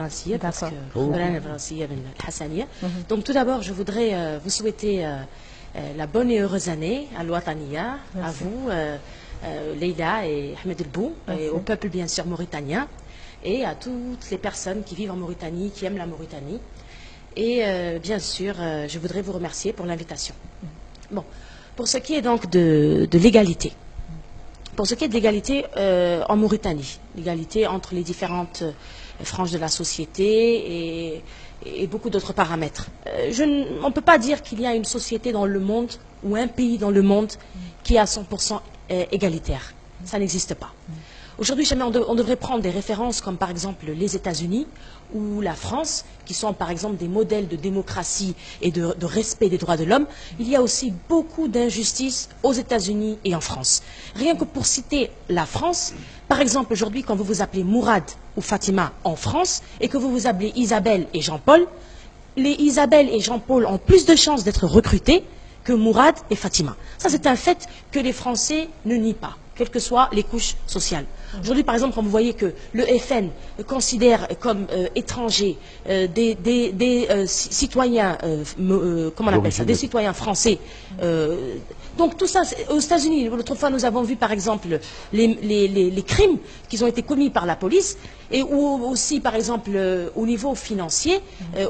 Français parce que Mhm. Donc tout d'abord, je voudrais vous souhaiter la bonne et heureuse année à l'Ouattania, à Merci. vous, Leïla et Ahmed Elbou, et au peuple bien sûr mauritanien, et à toutes les personnes qui vivent en Mauritanie, qui aiment la Mauritanie. Et bien sûr, je voudrais vous remercier pour l'invitation. Bon, pour ce qui est donc de l'égalité. Pour ce qui est de l'égalité en Mauritanie, l'égalité entre les différentes franges de la société et beaucoup d'autres paramètres. On ne peut pas dire qu'il y a une société dans le monde ou un pays dans le monde qui est à 100% égalitaire. Ça n'existe pas. Aujourd'hui, jamais on devrait prendre des références comme par exemple les États-Unis ou la France, qui sont par exemple des modèles de démocratie et de respect des droits de l'homme. Il y a aussi beaucoup d'injustices aux États-Unis et en France. Rien que pour citer la France, par exemple aujourd'hui quand vous vous appelez Mourad ou Fatima en France et que vous vous appelez Isabelle et Jean-Paul, les Isabelle et Jean-Paul ont plus de chances d'être recrutés que Mourad et Fatima. Ça, c'est un fait que les Français ne nient pas, quelles que soient les couches sociales. Aujourd'hui, par exemple, quand vous voyez que le FN considère comme étrangers des citoyens, comment on appelle ça, des citoyens français. Donc tout ça, aux États-Unis, l'autre fois, nous avons vu, par exemple, les crimes qui ont été commis par la police, et ou aussi, par exemple, au niveau financier,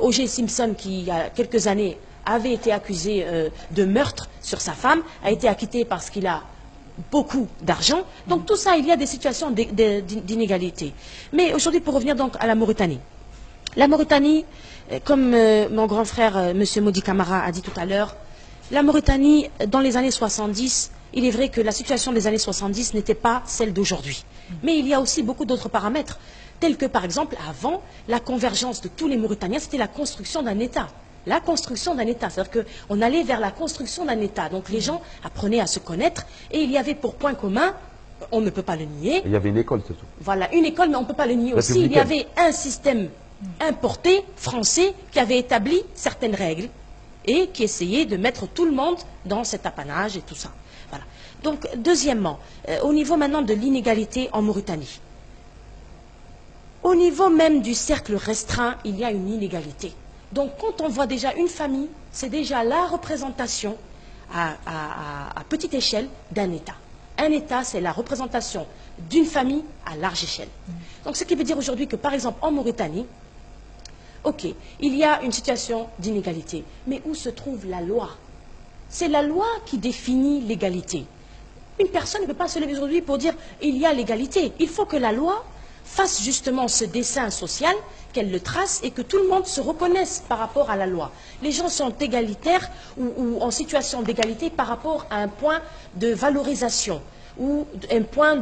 O.J. Simpson, qui, il y a quelques années, avait été accusé de meurtre sur sa femme, a été acquitté parce qu'il a beaucoup d'argent. Donc tout ça, il y a des situations d'inégalité. Mais aujourd'hui, pour revenir donc à la Mauritanie. La Mauritanie, comme mon grand frère, M. Modi Camara, a dit tout à l'heure, la Mauritanie, dans les années 70, il est vrai que la situation des années 70 n'était pas celle d'aujourd'hui. Mais il y a aussi beaucoup d'autres paramètres, tels que par exemple, avant, la convergence de tous les Mauritaniens, c'était la construction d'un État. La construction d'un État, c'est-à-dire qu'on allait vers la construction d'un État. Donc les gens apprenaient à se connaître et il y avait pour point commun, on ne peut pas le nier. Il y avait une école, c'est tout. Voilà, une école, mais on ne peut pas le nier aussi. Il y avait un système importé, français, qui avait établi certaines règles et qui essayait de mettre tout le monde dans cet apanage et tout ça. Voilà. Donc, deuxièmement, au niveau maintenant de l'inégalité en Mauritanie. Au niveau même du cercle restreint, il y a une inégalité. Donc, quand on voit déjà une famille, c'est déjà la représentation à petite échelle d'un État. Un État, c'est la représentation d'une famille à large échelle. Donc, ce qui veut dire aujourd'hui que, par exemple, en Mauritanie, ok, il y a une situation d'inégalité, mais où se trouve la loi? C'est la loi qui définit l'égalité. Une personne ne peut pas se lever aujourd'hui pour dire il y a l'égalité. Il faut que la loi fasse justement ce dessin social, qu'elle le trace et que tout le monde se reconnaisse par rapport à la loi. Les gens sont égalitaires ou en situation d'égalité par rapport à un point de valorisation ou un point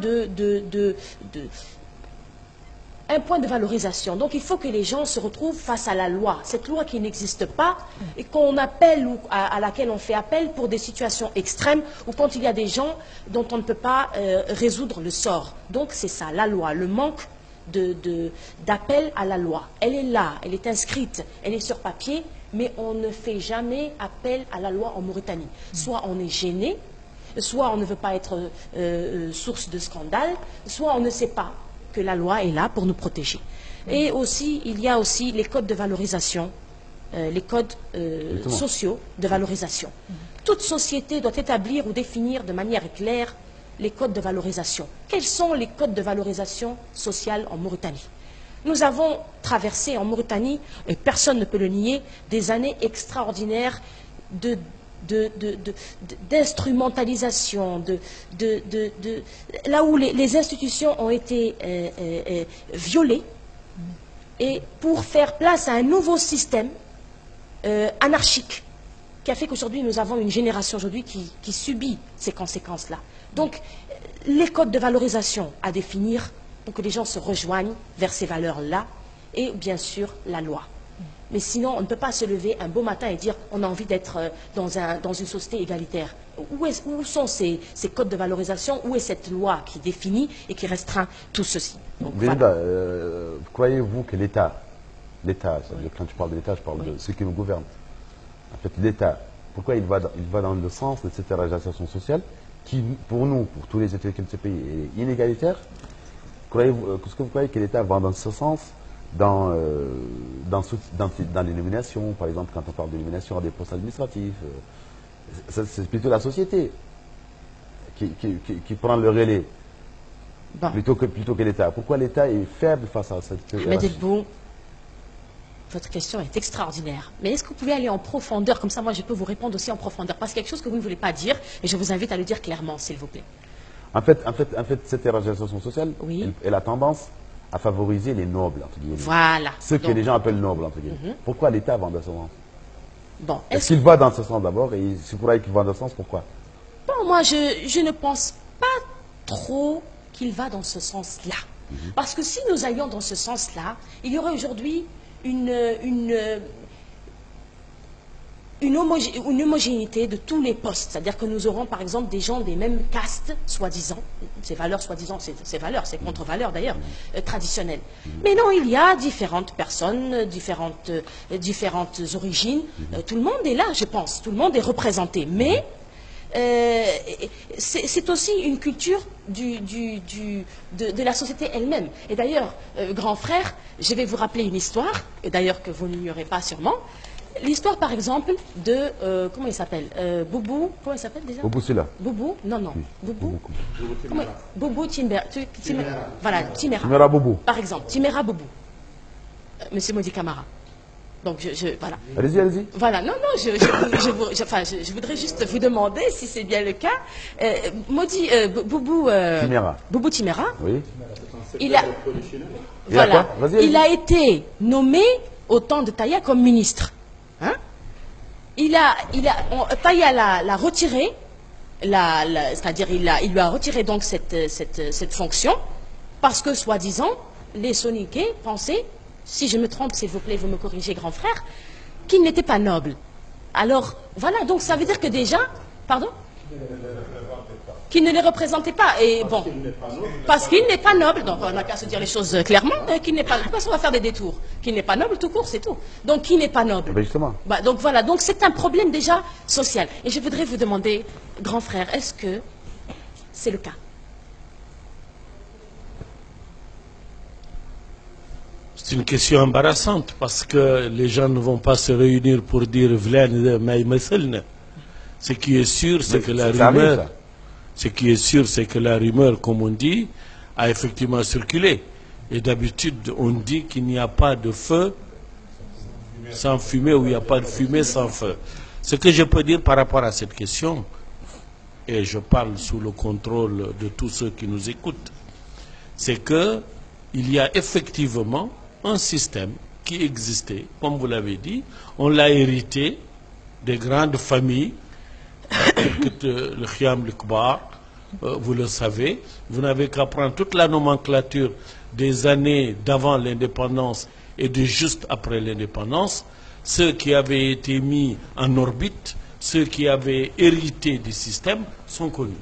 un point de valorisation. Donc il faut que les gens se retrouvent face à la loi. Cette loi qui n'existe pas et qu'on appelle ou à laquelle on fait appel pour des situations extrêmes ou quand il y a des gens dont on ne peut pas résoudre le sort. Donc c'est ça, la loi, le manque d'appel à la loi. Elle est là, elle est inscrite, elle est sur papier, mais on ne fait jamais appel à la loi en Mauritanie. Soit on est gêné, soit on ne veut pas être source de scandale, soit on ne sait pas que la loi est là pour nous protéger. Et aussi, il y a aussi les codes de valorisation, les codes sociaux de valorisation. Toute société doit établir ou définir de manière claire les codes de valorisation. Quels sont les codes de valorisation sociale en Mauritanie? Nous avons traversé en Mauritanie, et personne ne peut le nier, des années extraordinaires d'instrumentalisation, là où les institutions ont été violées, et pour faire place à un nouveau système anarchique, qui a fait qu'aujourd'hui nous avons une génération aujourd'hui qui subit ces conséquences-là. Donc, les codes de valorisation à définir pour que les gens se rejoignent vers ces valeurs-là, et bien sûr la loi. Mais sinon, on ne peut pas se lever un beau matin et dire on a envie d'être dans une société égalitaire. Où sont ces codes de valorisation? Où est cette loi qui définit et qui restreint tout ceci? Voilà. Croyez-vous que l'État, quand tu parles de l'État, je parle de ceux qui nous gouvernent. En fait, l'État, pourquoi il va dans le sens de cette réalisation sociale qui, pour nous, pour tous les États de ce pays, est inégalitaire? Est-ce que vous croyez que l'État va dans ce sens dans les nominations, par exemple, quand on parle de nomination à des postes administratifs. C'est plutôt la société qui prend le relais plutôt que l'État. Pourquoi l'État est faible face à cette... Ahmed El-Bou, votre question est extraordinaire. Mais est-ce que vous pouvez aller en profondeur? Comme ça, moi, je peux vous répondre aussi en profondeur. Parce qu'il y a quelque chose que vous ne voulez pas dire, et je vous invite à le dire clairement, s'il vous plaît. En fait, cette éradication sociale, Oui. elle a tendance à favoriser les nobles, entre guillemets. Voilà. Ceux que les gens appellent nobles, entre guillemets. Pourquoi l'État va dans ce sens? Bon, Est-ce qu'il va dans ce sens d'abord? Et c'est pour qu'il va dans ce sens, pourquoi? Bon, moi, je ne pense pas trop qu'il va dans ce sens-là. Parce que si nous allions dans ce sens-là, il y aurait aujourd'hui une homogénéité de tous les postes. C'est-à-dire que nous aurons, par exemple, des gens des mêmes castes, soi-disant, ces valeurs, soi-disant, ces valeurs, ces contre-valeurs d'ailleurs, traditionnelles. Mais non, il y a différentes personnes, différentes origines. Tout le monde est là, je pense. Tout le monde est représenté. Mais c'est aussi une culture de la société elle-même. Et d'ailleurs, grand frère, je vais vous rappeler une histoire, et d'ailleurs que vous n'ignorez pas sûrement. L'histoire, par exemple, de... comment il s'appelle Boubou, comment il s'appelle déjà? Boubou, c'est là. Boubou, non, non. Oui. Boubou. Boubou Timera. Voilà, Timera. Timera Boubou. Par exemple, Timera Boubou. Monsieur Modi Camara. Donc, voilà. Allez-y, allez-y. Voilà, non, non, je voudrais juste vous demander si c'est bien le cas. Maudit Boubou... Timera. Boubou Timera. Oui. Voilà. Il a été nommé au temps de Taïa comme ministre. Hein? Taïa l'a retiré, c'est-à-dire il lui a retiré donc cette fonction, parce que, soi-disant, les Soninké pensaient, si je me trompe, s'il vous plaît, vous me corrigez, grand frère, qu'il n'était pas noble. Alors, voilà, donc ça veut dire que déjà... Pardon? Qu'il ne les représentait pas. Et bon, parce qu'il n'est pas noble, donc on n'a qu'à se dire les choses clairement, qu'il n'est pas noble, parce qu'on va faire des détours. Qu'il n'est pas noble, tout court, c'est tout. Donc, qui n'est pas noble? Ben justement. Donc voilà, donc c'est un problème déjà social. Et je voudrais vous demander, grand frère, est-ce que c'est le cas? C'est une question embarrassante parce que les gens ne vont pas se réunir pour dire Vlen Maïmesselne. Ce qui est sûr, c'est que la rumeur, ce qui est sûr, c'est que la rumeur, comme on dit, a effectivement circulé. Et d'habitude, on dit qu'il n'y a pas de feu sans fumée ou il n'y a pas de fumée sans feu. Ce que je peux dire par rapport à cette question, et je parle sous le contrôle de tous ceux qui nous écoutent, c'est que il y a effectivement un système qui existait, comme vous l'avez dit, on l'a hérité des grandes familles, le Khiam, le Kbar, vous le savez, vous n'avez qu'à prendre toute la nomenclature des années d'avant l'indépendance et de juste après l'indépendance, ceux qui avaient été mis en orbite, ceux qui avaient hérité du système sont connus.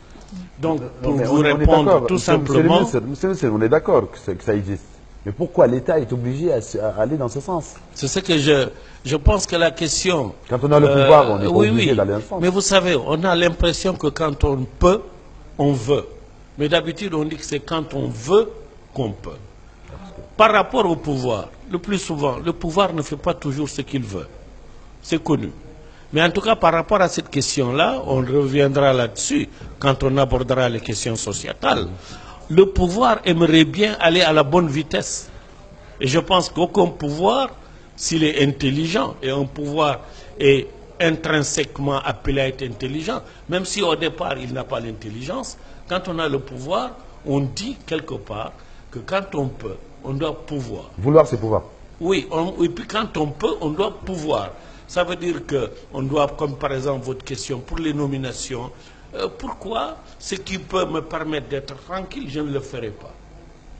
Donc, pour vous répondre tout simplement... Monsieur, on est d'accord que ça existe. Mais pourquoi l'État est obligé à aller dans ce sens? C'est ce que je pense que la question... Quand on a le pouvoir, on est obligé d'aller dans ce sens. Mais vous savez, on a l'impression que quand on peut, on veut. Mais d'habitude, on dit que c'est quand on veut qu'on peut. Par rapport au pouvoir, le plus souvent, le pouvoir ne fait pas toujours ce qu'il veut. C'est connu. Mais en tout cas, par rapport à cette question-là, on reviendra là-dessus quand on abordera les questions sociétales. Le pouvoir aimerait bien aller à la bonne vitesse. Et je pense qu'aucun pouvoir, s'il est intelligent, et un pouvoir est intrinsèquement appelé à être intelligent, même si au départ il n'a pas l'intelligence, quand on a le pouvoir, on dit quelque part que quand on peut, on doit pouvoir. Vouloir, c'est pouvoir. Oui, et puis quand on peut, on doit pouvoir. Ça veut dire qu'on doit, comme par exemple votre question, pour les nominations, pourquoi ce qui peut me permettre d'être tranquille, je ne le ferai pas?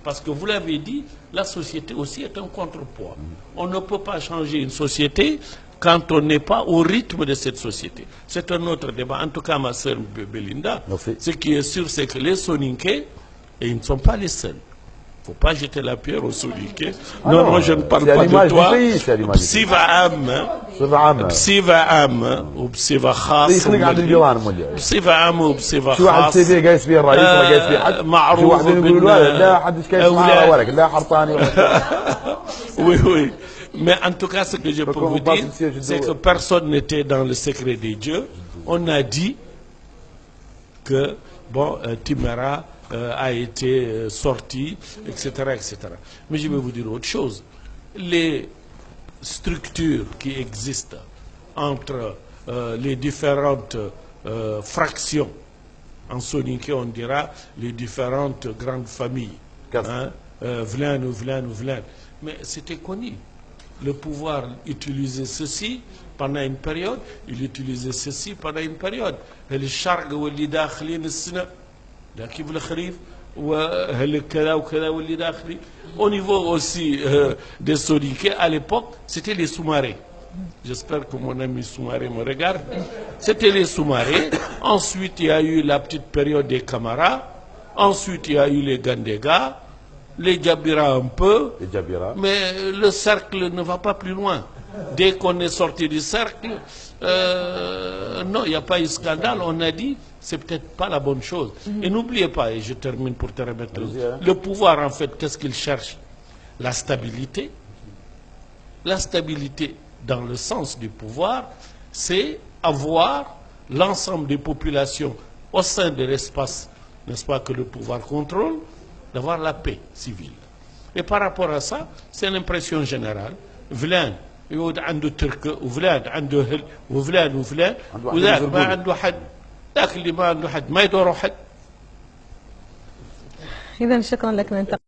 Parce que vous l'avez dit, la société aussi est un contrepoids. On ne peut pas changer une société quand on n'est pas au rythme de cette société. C'est un autre débat. En tout cas, ma sœur Belinda, ce qui est sûr, c'est que les Soninké, et ils ne sont pas les seuls. Il ne faut pas jeter la pierre aux Soninké. Non, non, je ne parle pas de toi. Bsiva Am, Bsiva Am, ou Bsiva Khas. Bsiva Am ou Bsiva Khas. معروف Oui, oui. Mais en tout cas, ce que je peux vous dire, c'est que personne n'était dans le secret des dieux. On a dit que, bon, Timera a été sorti, etc., etc. Mais je vais vous dire autre chose. Les structures qui existent entre les différentes fractions, en soninké on dira les différentes grandes familles, Vlan ou Vlan ou Vlan, mais c'était connu. Le pouvoir utilisait ceci pendant une période, il utilisait ceci pendant une période. Le charg ou les dakhilin السنة لكن الخريف وهالكذا وكذا واللي داخلي. Au niveau aussi des soninké, à l'époque, c'était les sous-marins. J'espère que mon ami Soumaré me regarde. C'était les sous-marins. Ensuite, il y a eu la petite période des Camara. Ensuite, il y a eu les Gandega, les Djabira un peu. Mais le cercle ne va pas plus loin. Dès qu'on est sorti du cercle, non, il n'y a pas eu scandale. On a dit, c'est peut-être pas la bonne chose. Et n'oubliez pas, et je termine pour te remettre, le pouvoir, en fait, qu'est-ce qu'il cherche? La stabilité. La stabilité, dans le sens du pouvoir, c'est avoir l'ensemble des populations au sein de l'espace, n'est-ce pas, que le pouvoir contrôle, d'avoir la paix civile. Et par rapport à ça, c'est l'impression générale. Vlan, يود عنده ترك وفلان عنده هل وفلان وفلان وذاك ما عنده حد ذاك اللي ما عنده حد ما يدور حد. إذا شكرا لك.